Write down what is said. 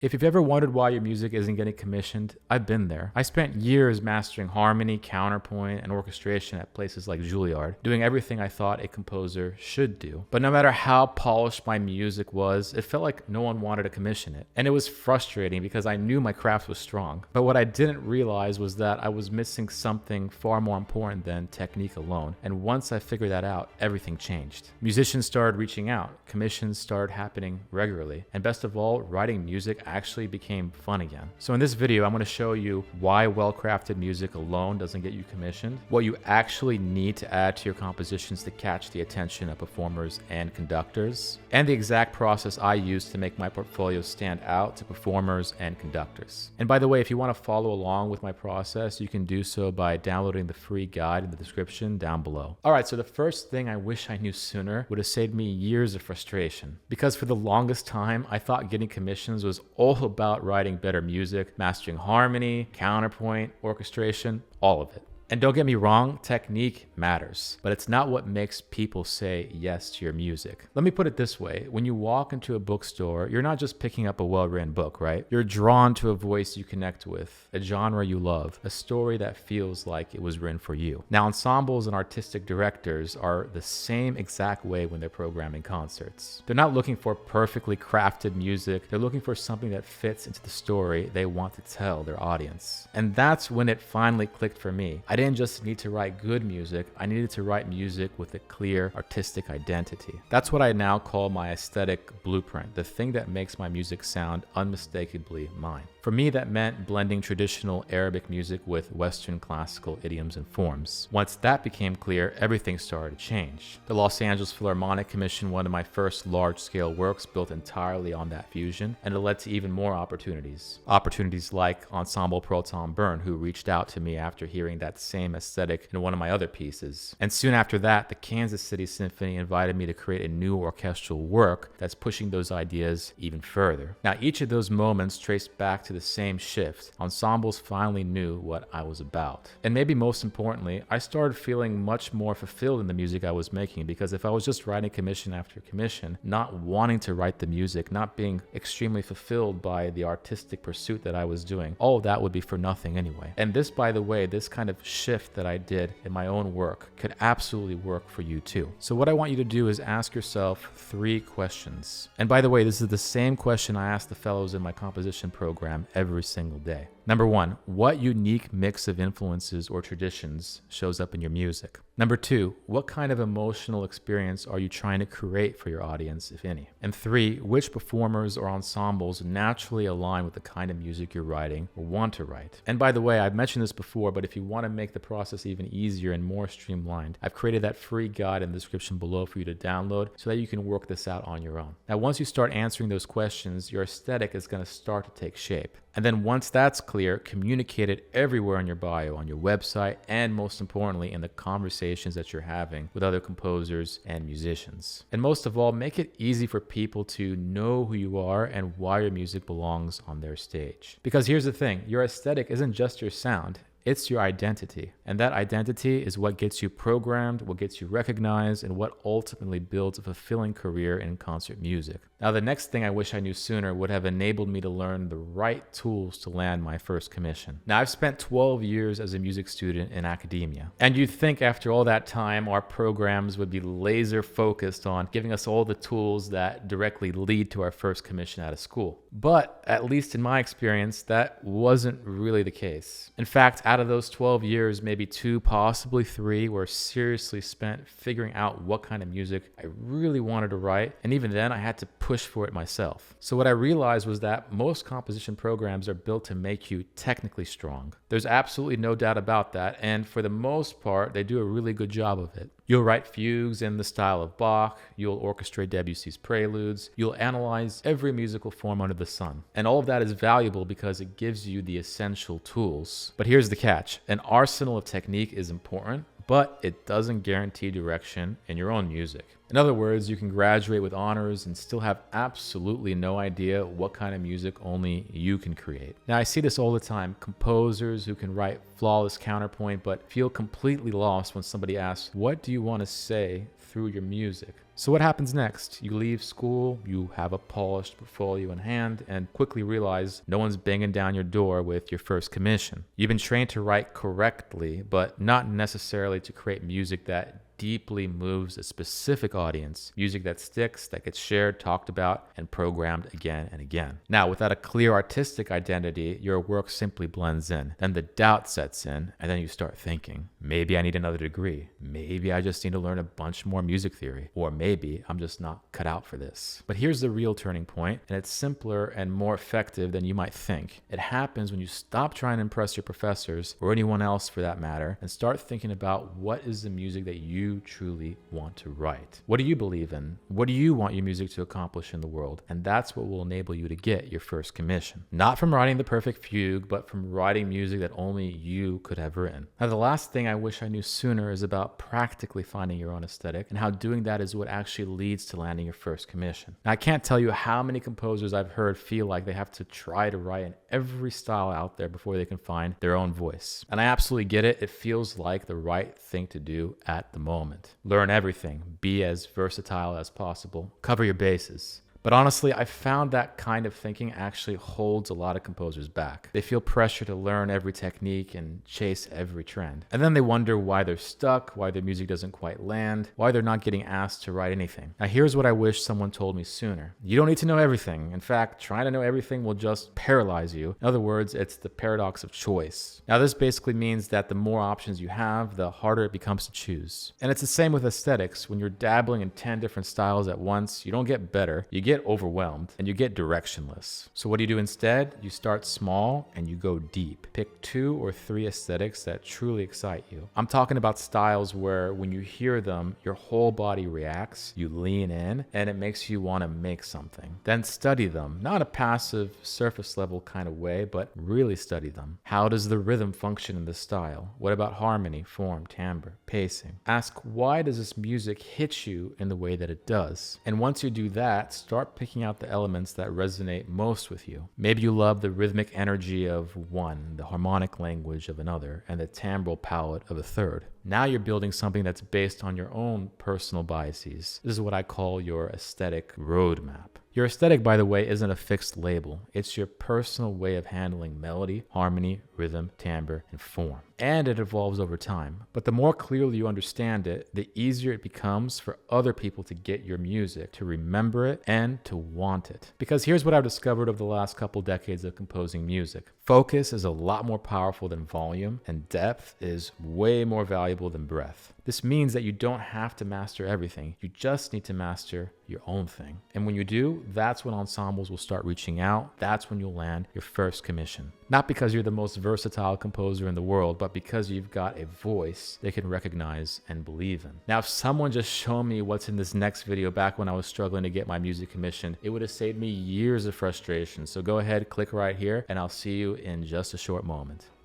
If you've ever wondered why your music isn't getting commissioned, I've been there. I spent years mastering harmony, counterpoint, and orchestration at places like Juilliard, doing everything I thought a composer should do. But no matter how polished my music was, it felt like no one wanted to commission it. And it was frustrating because I knew my craft was strong. But what I didn't realize was that I was missing something far more important than technique alone. And once I figured that out, everything changed. Musicians started reaching out, commissions started happening regularly, and best of all, writing music actually became fun again. So in this video, I'm going to show you why well-crafted music alone doesn't get you commissioned, what you actually need to add to your compositions to catch the attention of performers and conductors, and the exact process I use to make my portfolio stand out to performers and conductors. And by the way, if you want to follow along with my process, you can do so by downloading the free guide in the description down below. All right, so the first thing I wish I knew sooner would have saved me years of frustration, because for the longest time, I thought getting commissions was all about writing better music, mastering harmony, counterpoint, orchestration, all of it. And don't get me wrong, technique matters, but it's not what makes people say yes to your music. Let me put it this way. When you walk into a bookstore, you're not just picking up a well-written book, right? You're drawn to a voice you connect with, a genre you love, a story that feels like it was written for you. Now, ensembles and artistic directors are the same exact way when they're programming concerts. They're not looking for perfectly crafted music. They're looking for something that fits into the story they want to tell their audience. And that's when it finally clicked for me. I didn't just need to write good music, I needed to write music with a clear artistic identity. That's what I now call my aesthetic blueprint, the thing that makes my music sound unmistakably mine. For me, that meant blending traditional Arabic music with Western classical idioms and forms. Once that became clear, everything started to change. The Los Angeles Philharmonic commissioned one of my first large-scale works built entirely on that fusion, and it led to even more opportunities. Opportunities like Ensemble Proton Bern, who reached out to me after hearing that same aesthetic in one of my other pieces. And soon after that, the Kansas City Symphony invited me to create a new orchestral work that's pushing those ideas even further. Now, each of those moments traced back to the same shift. Ensembles finally knew what I was about. And maybe most importantly, I started feeling much more fulfilled in the music I was making, because if I was just writing commission after commission, not wanting to write the music, not being extremely fulfilled by the artistic pursuit that I was doing, all of that would be for nothing anyway. And this, by the way, this kind of shift that I did in my own work could absolutely work for you too. So what I want you to do is ask yourself 3 questions. And by the way, this is the same question I ask the fellows in my composition program every single day. Number 1, what unique mix of influences or traditions shows up in your music? Number 2, what kind of emotional experience are you trying to create for your audience, if any? And 3, which performers or ensembles naturally align with the kind of music you're writing or want to write? And by the way, I've mentioned this before, but if you want to make the process even easier and more streamlined, I've created that free guide in the description below for you to download so that you can work this out on your own. Now, once you start answering those questions, your aesthetic is going to start to take shape. And then once that's clear, communicate it everywhere in your bio, on your website, and most importantly, in the conversations that you're having with other composers and musicians. And most of all, make it easy for people to know who you are and why your music belongs on their stage. Because here's the thing, your aesthetic isn't just your sound. It's your identity. And that identity is what gets you programmed, what gets you recognized, and what ultimately builds a fulfilling career in concert music. Now, the next thing I wish I knew sooner would have enabled me to learn the right tools to land my first commission. Now, I've spent 12 years as a music student in academia. And you'd think after all that time, our programs would be laser focused on giving us all the tools that directly lead to our first commission out of school. But at least in my experience, that wasn't really the case. In fact, out of those 12 years, maybe 2, possibly 3 were seriously spent figuring out what kind of music I really wanted to write. And even then, I had to push for it myself. So what I realized was that most composition programs are built to make you technically strong. There's absolutely no doubt about that. And for the most part, they do a really good job of it. You'll write fugues in the style of Bach, you'll orchestrate Debussy's preludes, you'll analyze every musical form under the sun. And all of that is valuable because it gives you the essential tools. But here's the catch. An arsenal of technique is important, but it doesn't guarantee direction in your own music. In other words, you can graduate with honors and still have absolutely no idea what kind of music only you can create. Now, I see this all the time. Composers who can write flawless counterpoint but feel completely lost when somebody asks, what do you want to say through your music. So what happens next? You leave school, you have a polished portfolio in hand, and quickly realize no one's banging down your door with your first commission. You've been trained to write correctly, but not necessarily to create music that deeply moves a specific audience, music that sticks, that gets shared, talked about, and programmed again and again. Now, without a clear artistic identity, your work simply blends in. Then the doubt sets in, and then you start thinking, maybe I need another degree. Maybe I just need to learn a bunch more music theory. Or maybe I'm just not cut out for this. But here's the real turning point, and it's simpler and more effective than you might think. It happens when you stop trying to impress your professors, or anyone else for that matter, and start thinking about what is the music that you truly want to write. What do you believe in? What do you want your music to accomplish in the world? And that's what will enable you to get your first commission. Not from writing the perfect fugue, but from writing music that only you could have written. Now, the last thing I wish I knew sooner is about practically finding your own aesthetic and how doing that is what actually leads to landing your first commission. Now, I can't tell you how many composers I've heard feel like they have to try to write in every style out there before they can find their own voice. And I absolutely get it. It feels like the right thing to do at the moment. Learn everything, be as versatile as possible, cover your bases. But honestly, I found that kind of thinking actually holds a lot of composers back. They feel pressure to learn every technique and chase every trend. And then they wonder why they're stuck, why their music doesn't quite land, why they're not getting asked to write anything. Now here's what I wish someone told me sooner. You don't need to know everything. In fact, trying to know everything will just paralyze you. In other words, it's the paradox of choice. Now this basically means that the more options you have, the harder it becomes to choose. And it's the same with aesthetics. When you're dabbling in 10 different styles at once, you don't get better. You get overwhelmed and you get directionless. So what do you do instead? You start small and you go deep. Pick 2 or 3 aesthetics that truly excite you. I'm talking about styles where when you hear them, your whole body reacts, you lean in, and it makes you want to make something. Then study them, not a passive, surface level kind of way, but really study them. How does the rhythm function in this style? What about harmony, form, timbre, pacing? Ask, why does this music hit you in the way that it does? And once you do that, start picking out the elements that resonate most with you. Maybe you love the rhythmic energy of one, the harmonic language of another, and the timbral palette of a third. Now you're building something that's based on your own personal biases. This is what I call your aesthetic roadmap. Your aesthetic, by the way, isn't a fixed label. It's your personal way of handling melody, harmony, rhythm, timbre, and form. And it evolves over time. But the more clearly you understand it, the easier it becomes for other people to get your music, to remember it, and to want it. Because here's what I've discovered over the last couple decades of composing music. Focus is a lot more powerful than volume, and depth is way more valuable than breadth. This means that you don't have to master everything. You just need to master your own thing. And when you do, that's when ensembles will start reaching out. That's when you'll land your first commission. Not because you're the most versatile composer in the world, but because you've got a voice they can recognize and believe in. Now, if someone just showed me what's in this next video back when I was struggling to get my music commissioned, it would have saved me years of frustration. So go ahead, click right here, and I'll see you in just a short moment.